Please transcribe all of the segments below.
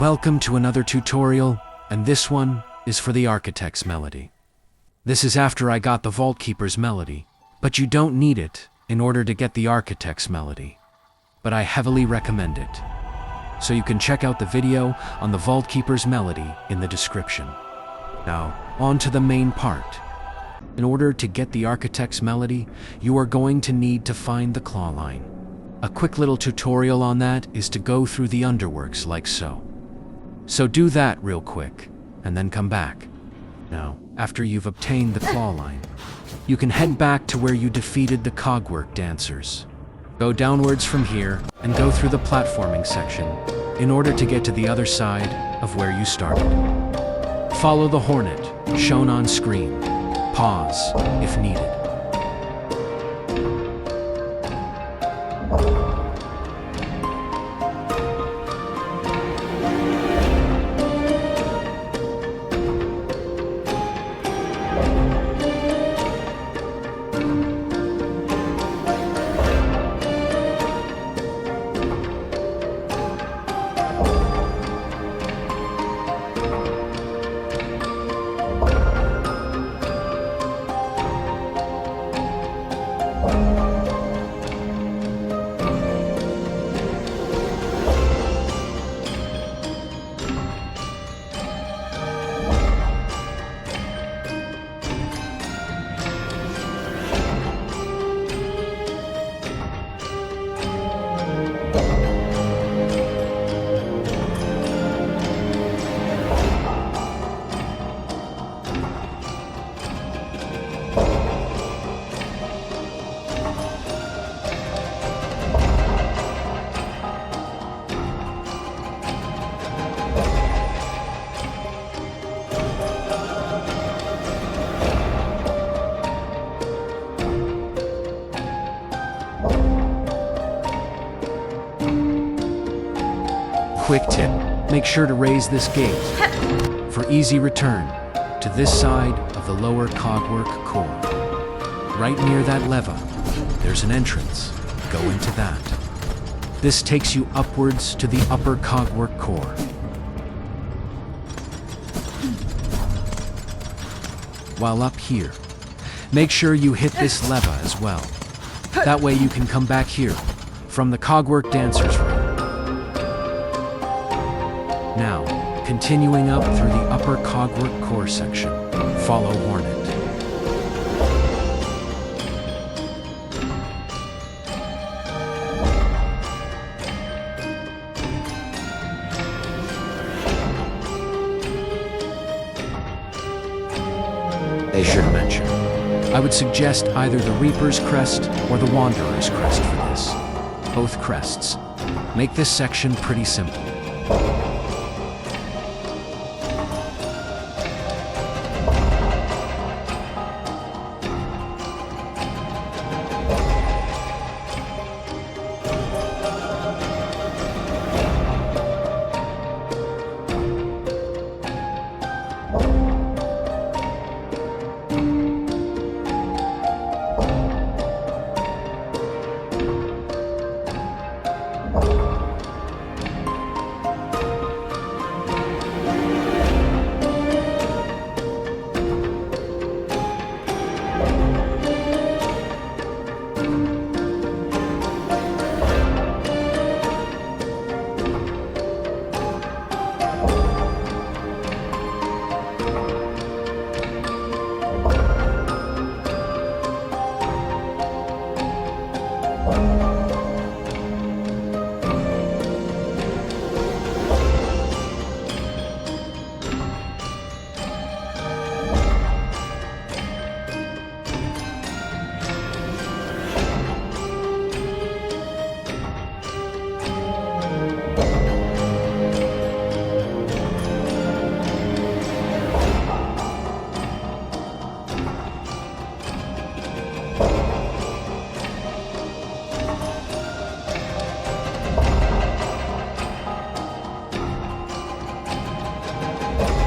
Welcome to another tutorial, and this one is for the Architect's Melody. This is after I got the Vault Keeper's Melody, but you don't need it in order to get the Architect's Melody. But I heavily recommend it. So you can check out the video on the Vault Keeper's Melody in the description. Now, on to the main part. In order to get the Architect's Melody, you are going to need to find the claw line. A quick little tutorial on that is to go through the underworks like so. So do that real quick, and then come back. Now, after you've obtained the claw line, you can head back to where you defeated the cogwork dancers. Go downwards from here and go through the platforming section in order to get to the other side of where you started. Follow the hornet shown on screen. Pause if needed. Quick tip, make sure to raise this gate for easy return to this side of the lower cogwork core. Right near that lever, there's an entrance. Go into that. This takes you upwards to the upper cogwork core. While up here, make sure you hit this lever as well. That way you can come back here from the cogwork dancers room. Now, continuing up through the upper cogwork core section, follow Hornet. They should mention, I would suggest either the Reaper's Crest or the Wanderer's Crest for this. Both crests make this section pretty simple.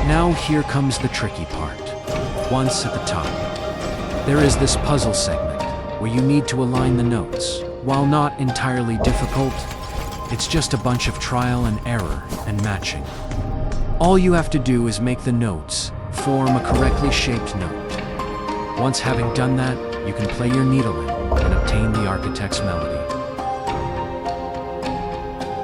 Now here comes the tricky part. Once at the top, there is this puzzle segment where you need to align the notes. While not entirely difficult, It's just a bunch of trial and error and matching. All you have to do is make the notes form a correctly shaped note. Once having done that, you can play your needle in and obtain the architect's melody.